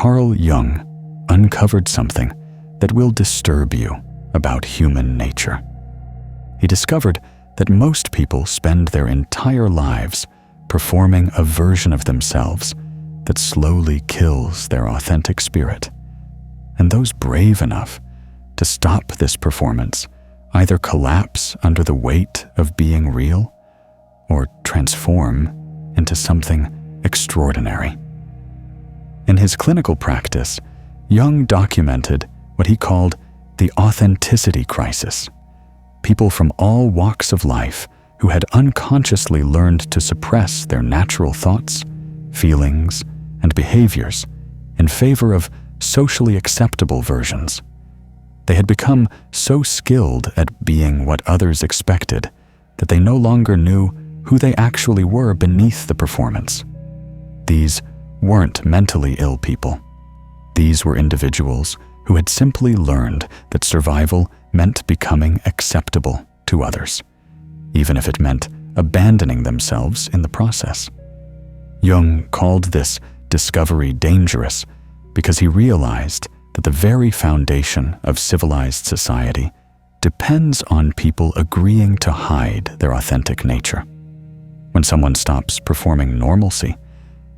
Carl Jung uncovered something that will disturb you about human nature. He discovered that most people spend their entire lives performing a version of themselves that slowly kills their authentic spirit. And those brave enough to stop this performance either collapse under the weight of being real or transform into something extraordinary. In his clinical practice, Jung documented what he called the authenticity crisis. People from all walks of life who had unconsciously learned to suppress their natural thoughts, feelings, and behaviors in favor of socially acceptable versions. They had become so skilled at being what others expected that they no longer knew who they actually were beneath the performance. These weren't mentally ill people. These were individuals who had simply learned that survival meant becoming acceptable to others, even if it meant abandoning themselves in the process. Jung called this discovery dangerous because he realized that the very foundation of civilized society depends on people agreeing to hide their authentic nature. When someone stops performing normalcy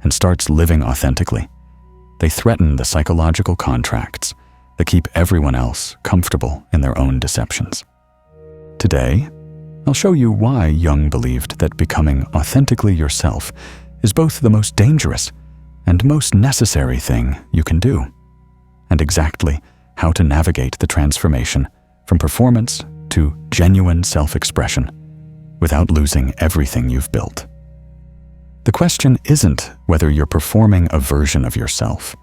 and starts living authentically, they threaten the psychological contracts that keep everyone else comfortable in their own deceptions. Today, I'll show you why Jung believed that becoming authentically yourself is both the most dangerous and most necessary thing you can do, and exactly how to navigate the transformation from performance to genuine self-expression without losing everything you've built. The question isn't whether you're performing a version of yourself.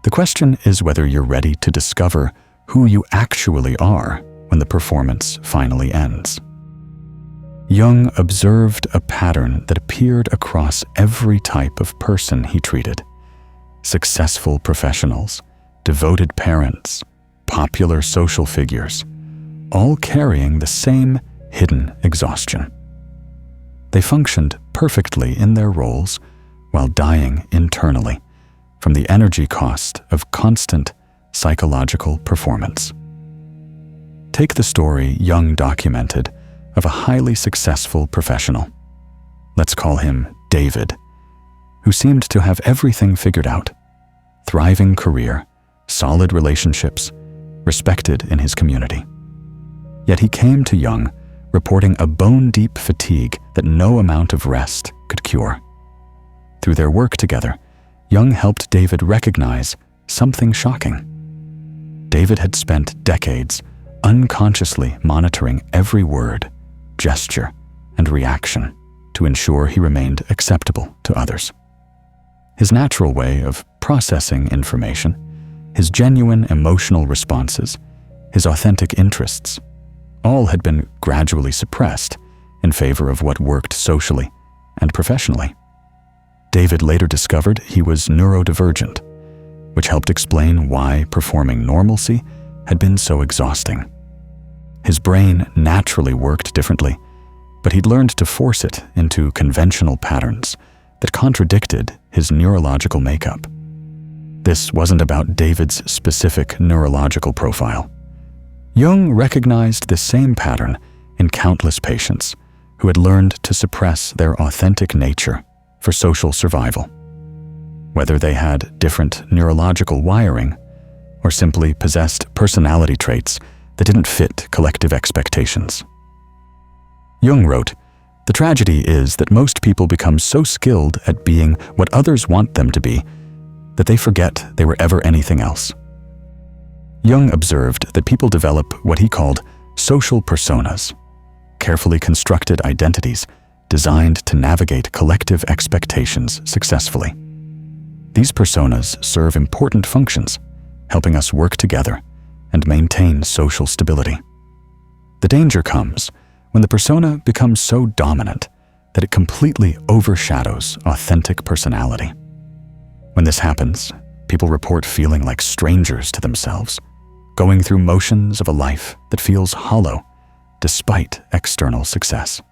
The question is whether you're ready to discover who you actually are when the performance finally ends. Jung observed a pattern that appeared across every type of person he treated: successful professionals, devoted parents, popular social figures, all carrying the same hidden exhaustion. They functioned perfectly in their roles while dying internally from the energy cost of constant psychological performance. Take the story Jung documented of a highly successful professional. Let's call him David, who seemed to have everything figured out: thriving career, solid relationships, respected in his community. Yet he came to Jung reporting a bone-deep fatigue that no amount of rest could cure. Through their work together, Jung helped David recognize something shocking. David had spent decades unconsciously monitoring every word, gesture, and reaction to ensure he remained acceptable to others. His natural way of processing information, his genuine emotional responses, his authentic interests, all had been gradually suppressed in favor of what worked socially and professionally. David later discovered he was neurodivergent, which helped explain why performing normalcy had been so exhausting. His brain naturally worked differently, but he'd learned to force it into conventional patterns that contradicted his neurological makeup. This wasn't about David's specific neurological profile. Jung recognized the same pattern in countless patients who had learned to suppress their authentic nature for social survival. Whether they had different neurological wiring or simply possessed personality traits that didn't fit collective expectations. Jung wrote, "The tragedy is that most people become so skilled at being what others want them to be that they forget they were ever anything else." Jung observed that people develop what he called social personas, carefully constructed identities designed to navigate collective expectations successfully. These personas serve important functions, helping us work together and maintain social stability. The danger comes when the persona becomes so dominant that it completely overshadows authentic personality. When this happens, people report feeling like strangers to themselves, going through motions of a life that feels hollow despite external success.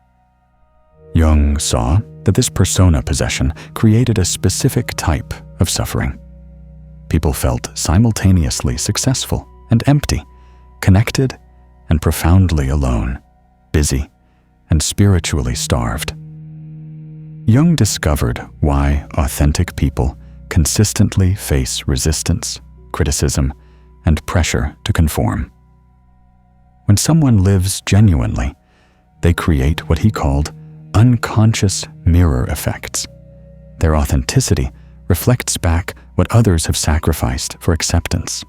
Jung saw that this persona possession created a specific type of suffering. People felt simultaneously successful and empty, connected and profoundly alone, busy and spiritually starved. Jung discovered why authentic people consistently face resistance, criticism, and pressure to conform. When someone lives genuinely, they create what he called unconscious mirror effects. Their authenticity reflects back what others have sacrificed for acceptance.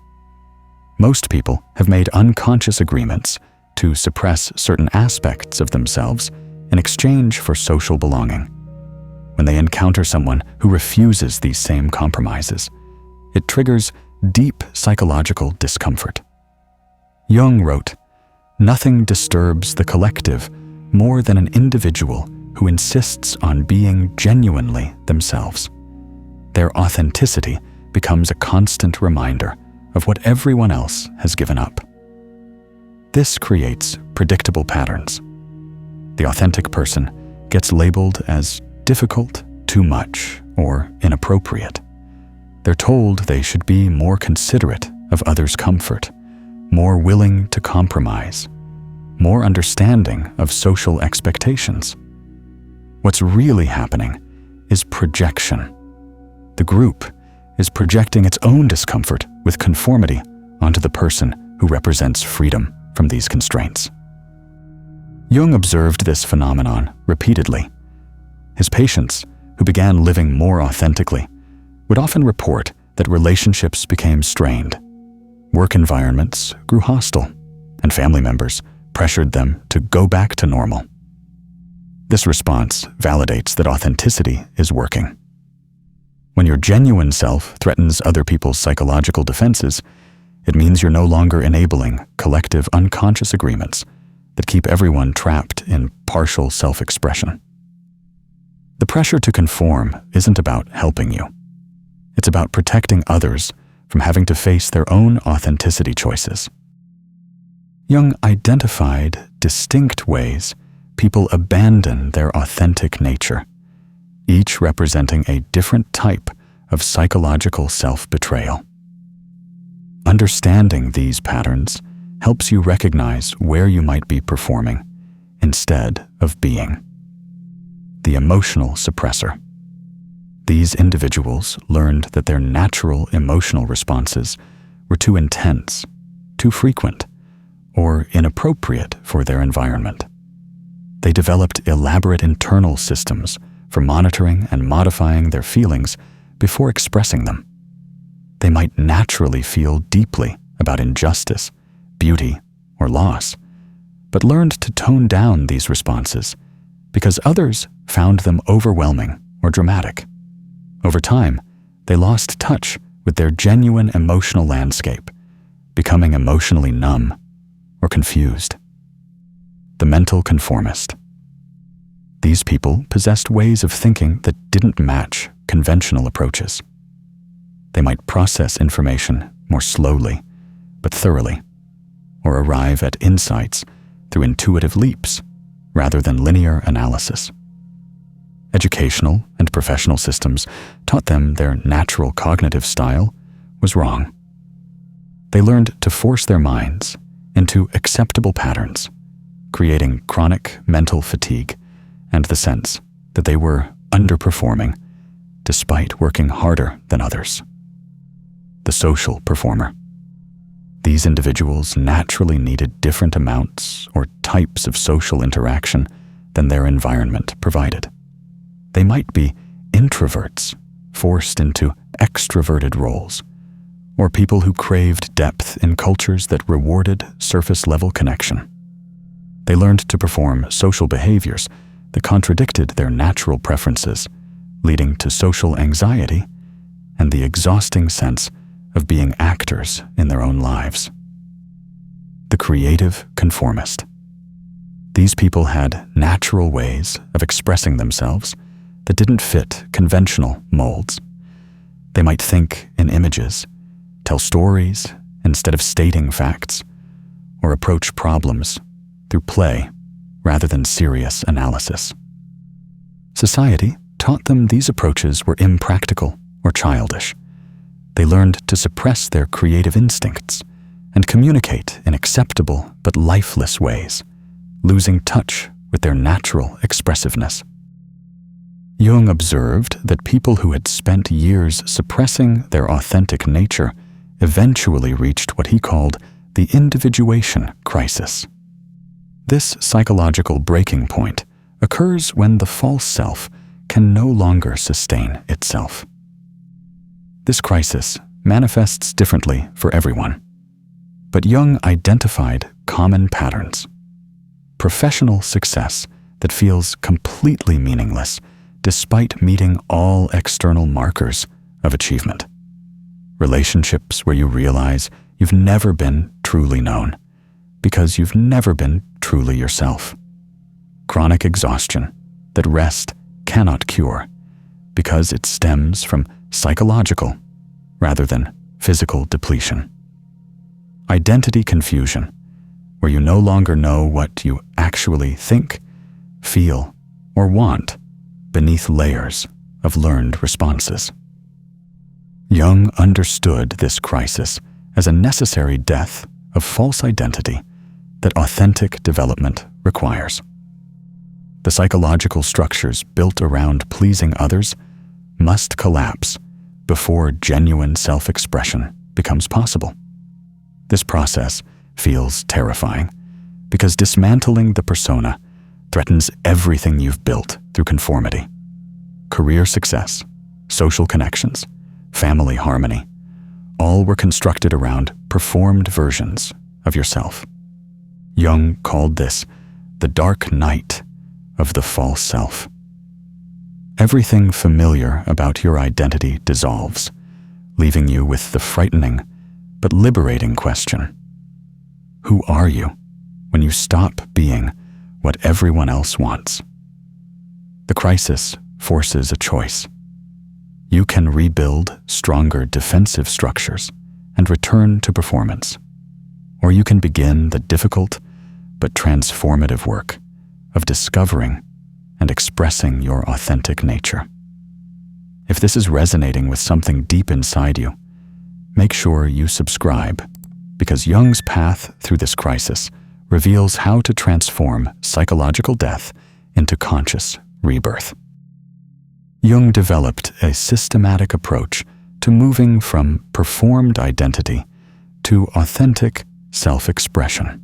Most people have made unconscious agreements to suppress certain aspects of themselves in exchange for social belonging. When they encounter someone who refuses these same compromises, it triggers deep psychological discomfort. Jung wrote, "Nothing disturbs the collective more than an individual who insists on being genuinely themselves. Their authenticity becomes a constant reminder of what everyone else has given up." This creates predictable patterns. The authentic person gets labeled as difficult, too much, or inappropriate. They're told they should be more considerate of others' comfort, more willing to compromise, more understanding of social expectations. What's really happening is projection. The group is projecting its own discomfort with conformity onto the person who represents freedom from these constraints. Jung observed this phenomenon repeatedly. His patients, who began living more authentically, would often report that relationships became strained. Work environments grew hostile, and family members pressured them to go back to normal. This response validates that authenticity is working. When your genuine self threatens other people's psychological defenses, it means you're no longer enabling collective unconscious agreements that keep everyone trapped in partial self-expression. The pressure to conform isn't about helping you. It's about protecting others from having to face their own authenticity choices. Jung identified distinct ways people abandon their authentic nature, each representing a different type of psychological self-betrayal. Understanding these patterns helps you recognize where you might be performing instead of being. The emotional suppressor. These individuals learned that their natural emotional responses were too intense, too frequent, or inappropriate for their environment. They developed elaborate internal systems for monitoring and modifying their feelings before expressing them. They might naturally feel deeply about injustice, beauty, or loss, but learned to tone down these responses because others found them overwhelming or dramatic. Over time, they lost touch with their genuine emotional landscape, becoming emotionally numb or confused. The mental conformist. These people possessed ways of thinking that didn't match conventional approaches. They might process information more slowly, but thoroughly, or arrive at insights through intuitive leaps rather than linear analysis. Educational and professional systems taught them their natural cognitive style was wrong. They learned to force their minds into acceptable patterns, creating chronic mental fatigue and the sense that they were underperforming despite working harder than others. The social performer. These individuals naturally needed different amounts or types of social interaction than their environment provided. They might be introverts forced into extroverted roles, or people who craved depth in cultures that rewarded surface-level connection. They learned to perform social behaviors that contradicted their natural preferences, leading to social anxiety and the exhausting sense of being actors in their own lives. The creative conformist. These people had natural ways of expressing themselves that didn't fit conventional molds. They might think in images, tell stories instead of stating facts, or approach problems through play rather than serious analysis. Society taught them these approaches were impractical or childish, They learned to suppress their creative instincts and communicate in acceptable but lifeless ways, losing touch with their natural expressiveness. Jung observed that people who had spent years suppressing their authentic nature eventually reached what he called the individuation crisis. This psychological breaking point occurs when the false self can no longer sustain itself. This crisis manifests differently for everyone, but Jung identified common patterns. Professional success that feels completely meaningless despite meeting all external markers of achievement. Relationships where you realize you've never been truly known because you've never been truly yourself. Chronic exhaustion that rest cannot cure because it stems from psychological rather than physical depletion. Identity confusion, where you no longer know what you actually think, feel, or want beneath layers of learned responses. Jung understood this crisis as a necessary death of false identity that authentic development requires. The psychological structures built around pleasing others must collapse before genuine self-expression becomes possible. This process feels terrifying because dismantling the persona threatens everything you've built through conformity. Career success, social connections, family harmony, all were constructed around performed versions of yourself. Jung called this the dark night of the false self. Everything familiar about your identity dissolves, leaving you with the frightening but liberating question: who are you when you stop being what everyone else wants? The crisis forces a choice. You can rebuild stronger defensive structures and return to performance, or you can begin the difficult but transformative work of discovering and expressing your authentic nature. If this is resonating with something deep inside you, make sure you subscribe, because Jung's path through this crisis reveals how to transform psychological death into conscious rebirth. Jung developed a systematic approach to moving from performed identity to authentic self-expression.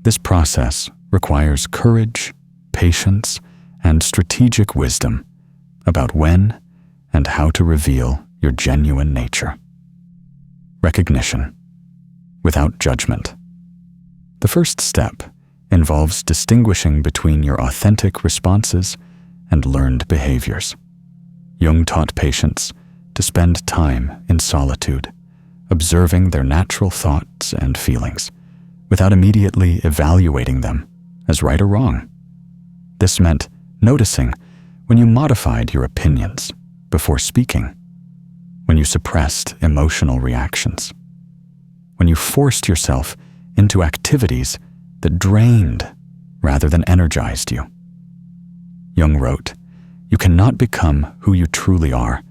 This process requires courage, patience, and strategic wisdom about when and how to reveal your genuine nature. Recognition, without judgment. The first step involves distinguishing between your authentic responses and learned behaviors. Jung taught patients to spend time in solitude, observing their natural thoughts and feelings, without immediately evaluating them as right or wrong. This meant noticing when you modified your opinions before speaking, when you suppressed emotional reactions, when you forced yourself into activities that drained rather than energized you. Jung wrote, "You cannot become who you truly are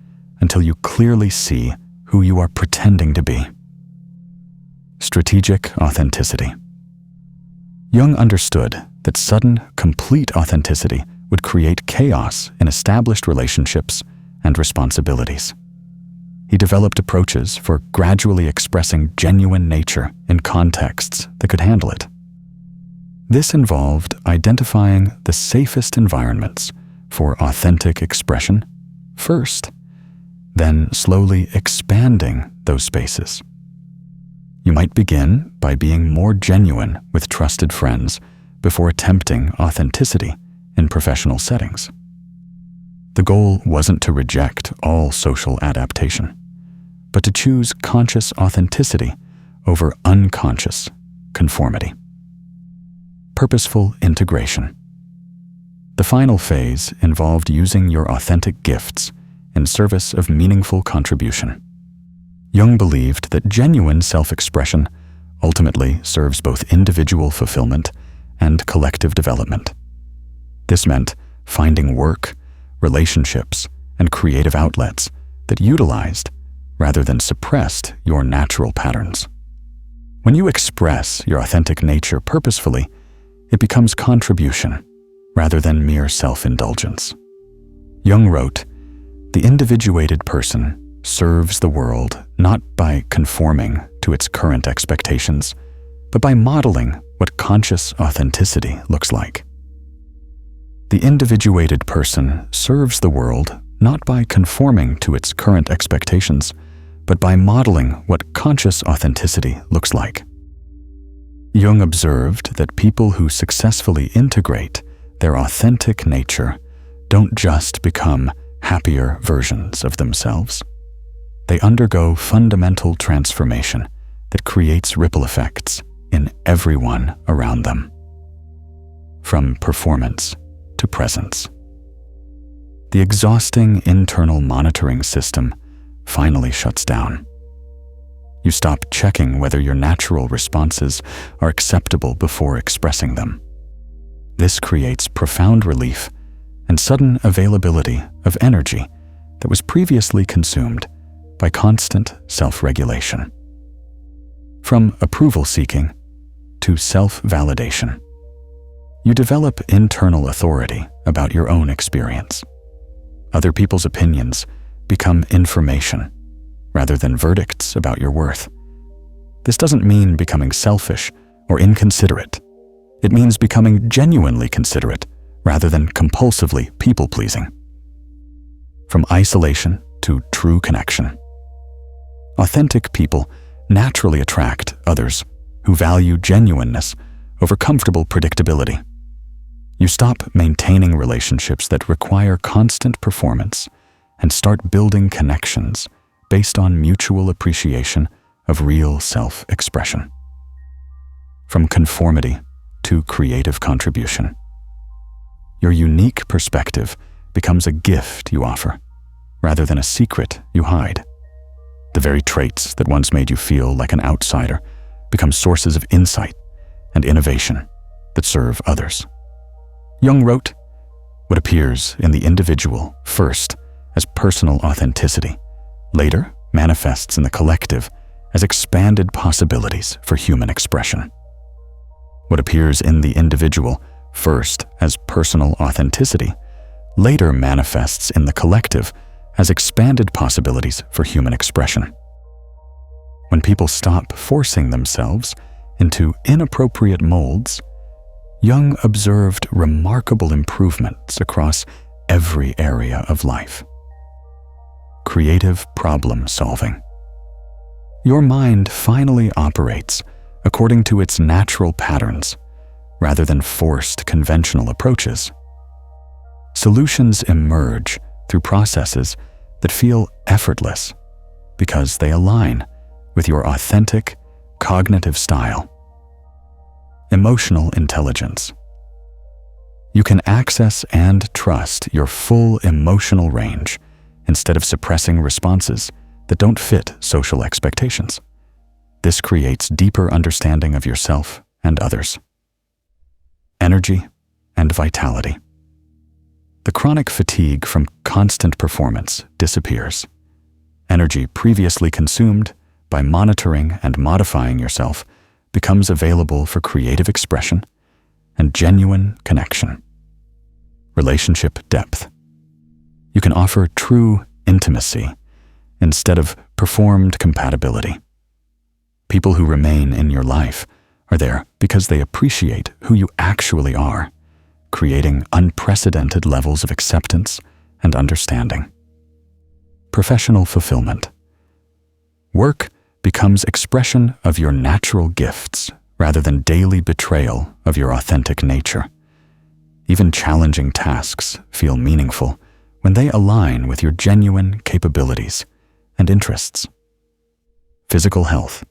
until you clearly see who you are pretending to be." Strategic authenticity. Jung understood that sudden, complete authenticity would create chaos in established relationships and responsibilities. He developed approaches for gradually expressing genuine nature in contexts that could handle it. This involved identifying the safest environments for authentic expression first, then slowly expanding those spaces. You might begin by being more genuine with trusted friends before attempting authenticity in professional settings. The goal wasn't to reject all social adaptation, but to choose conscious authenticity over unconscious conformity. Purposeful integration. The final phase involved using your authentic gifts in service of meaningful contribution. Jung believed that genuine self-expression ultimately serves both individual fulfillment and collective development. This meant finding work, relationships, and creative outlets that utilized rather than suppressed your natural patterns. When you express your authentic nature purposefully, it becomes contribution rather than mere self-indulgence. Jung wrote, "The individuated person serves the world not by conforming to its current expectations, but by modeling what conscious authenticity looks like." The individuated person serves the world not by conforming to its current expectations, but by modeling what conscious authenticity looks like. Jung observed that people who successfully integrate their authentic nature don't just become happier versions of themselves. They undergo fundamental transformation that creates ripple effects in everyone around them. From performance to presence. The exhausting internal monitoring system finally shuts down. You stop checking whether your natural responses are acceptable before expressing them. This creates profound relief and sudden availability of energy that was previously consumed by constant self-regulation. From approval-seeking to self-validation, you develop internal authority about your own experience. Other people's opinions become information rather than verdicts about your worth. This doesn't mean becoming selfish or inconsiderate. It means becoming genuinely considerate rather than compulsively people-pleasing. From isolation to true connection. Authentic people naturally attract others who value genuineness over comfortable predictability. You stop maintaining relationships that require constant performance and start building connections based on mutual appreciation of real self-expression. From conformity to creative contribution. Your unique perspective becomes a gift you offer, rather than a secret you hide. The very traits that once made you feel like an outsider become sources of insight and innovation that serve others. Jung wrote, "What appears in the individual first as personal authenticity, later manifests in the collective as expanded possibilities for human expression." What appears in the individual first as personal authenticity, later manifests in the collective as expanded possibilities for human expression. When people stop forcing themselves into inappropriate molds, Jung observed remarkable improvements across every area of life. Creative problem solving. Your mind finally operates according to its natural patterns, rather than forced conventional approaches. Solutions emerge through processes that feel effortless because they align with your authentic cognitive style. Emotional intelligence. You can access and trust your full emotional range instead of suppressing responses that don't fit social expectations. This creates deeper understanding of yourself and others. Energy and vitality. The chronic fatigue from constant performance disappears. Energy previously consumed by monitoring and modifying yourself becomes available for creative expression and genuine connection. Relationship depth. You can offer true intimacy instead of performed compatibility. People who remain in your life are there because they appreciate who you actually are, creating unprecedented levels of acceptance and understanding. Professional fulfillment. Work becomes expression of your natural gifts rather than daily betrayal of your authentic nature. Even challenging tasks feel meaningful when they align with your genuine capabilities and interests. Physical health.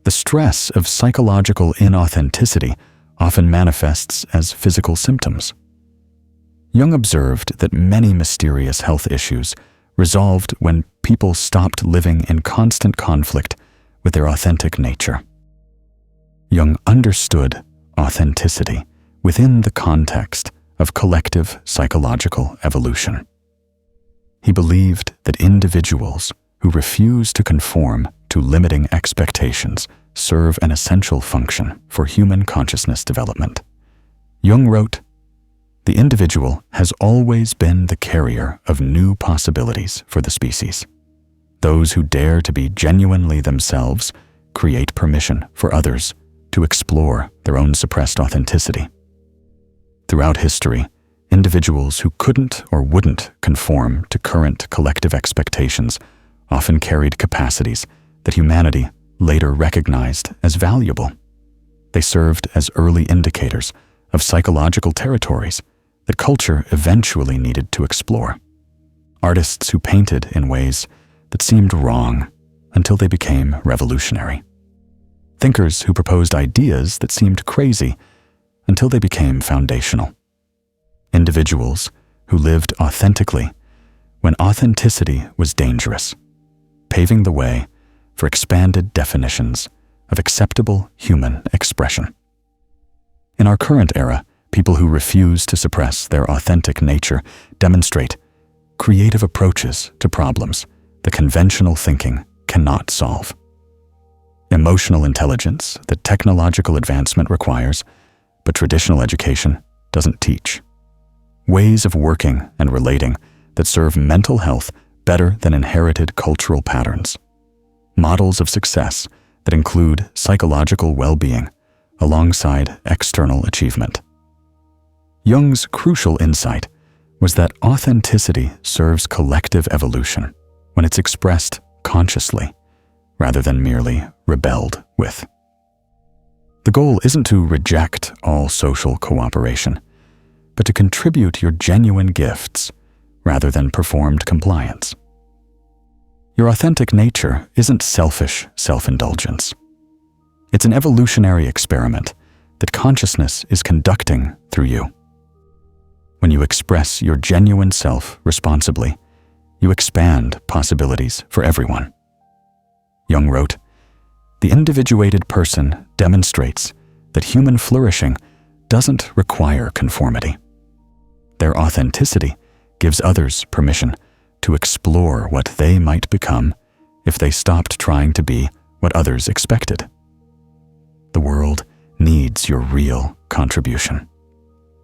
The stress of psychological inauthenticity often manifests as physical symptoms. Jung observed that many mysterious health issues resolved when people stopped living in constant conflict with their authentic nature. Jung understood authenticity within the context of collective psychological evolution. He believed that individuals who refuse to conform to limiting expectations serve an essential function for human consciousness development. Jung wrote, "The individual has always been the carrier of new possibilities for the species. Those who dare to be genuinely themselves create permission for others to explore their own suppressed authenticity." Throughout history, individuals who couldn't or wouldn't conform to current collective expectations often carried capacities that humanity later recognized as valuable. They served as early indicators of psychological territories that culture eventually needed to explore. Artists who painted in ways that seemed wrong until they became revolutionary. Thinkers who proposed ideas that seemed crazy until they became foundational. Individuals who lived authentically when authenticity was dangerous, paving the way for expanded definitions of acceptable human expression. In our current era, people who refuse to suppress their authentic nature demonstrate creative approaches to problems that conventional thinking cannot solve. Emotional intelligence that technological advancement requires, but traditional education doesn't teach. Ways of working and relating that serve mental health better than inherited cultural patterns. Models of success that include psychological well-being alongside external achievement. Jung's crucial insight was that authenticity serves collective evolution when it's expressed consciously rather than merely rebelled with. The goal isn't to reject all social cooperation, but to contribute your genuine gifts rather than performed compliance. Your authentic nature isn't selfish self-indulgence. It's an evolutionary experiment that consciousness is conducting through you. When you express your genuine self responsibly, you expand possibilities for everyone. Jung wrote, "The individuated person demonstrates that human flourishing doesn't require conformity. Their authenticity gives others permission to explore what they might become if they stopped trying to be what others expected." The world needs your real contribution.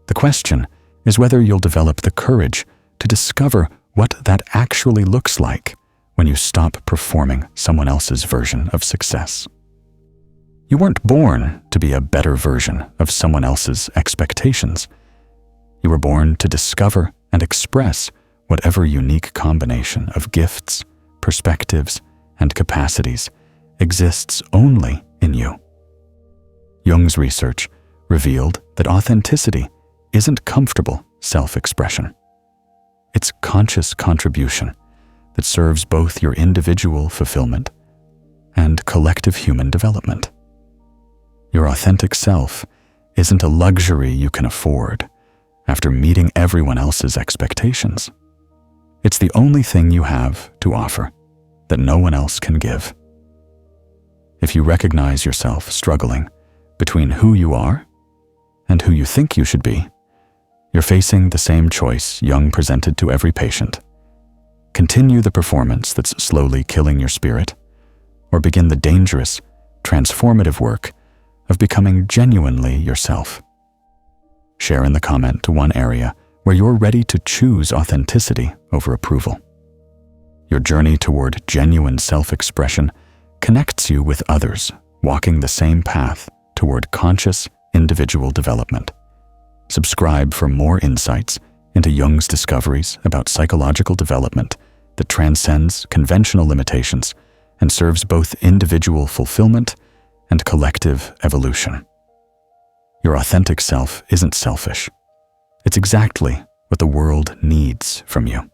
The question is whether you'll develop the courage to discover what that actually looks like when you stop performing someone else's version of success. You weren't born to be a better version of someone else's expectations. You were born to discover and express whatever unique combination of gifts, perspectives, and capacities exists only in you. Jung's research revealed that authenticity isn't comfortable self-expression. It's conscious contribution that serves both your individual fulfillment and collective human development. Your authentic self isn't a luxury you can afford after meeting everyone else's expectations. It's the only thing you have to offer that no one else can give. If you recognize yourself struggling between who you are and who you think you should be, you're facing the same choice Jung presented to every patient. Continue the performance that's slowly killing your spirit, or begin the dangerous, transformative work of becoming genuinely yourself. Share in the comment to one area where you're ready to choose authenticity over approval. Your journey toward genuine self-expression connects you with others walking the same path toward conscious individual development. Subscribe for more insights into Jung's discoveries about psychological development that transcends conventional limitations and serves both individual fulfillment and collective evolution. Your authentic self isn't selfish. It's exactly what the world needs from you.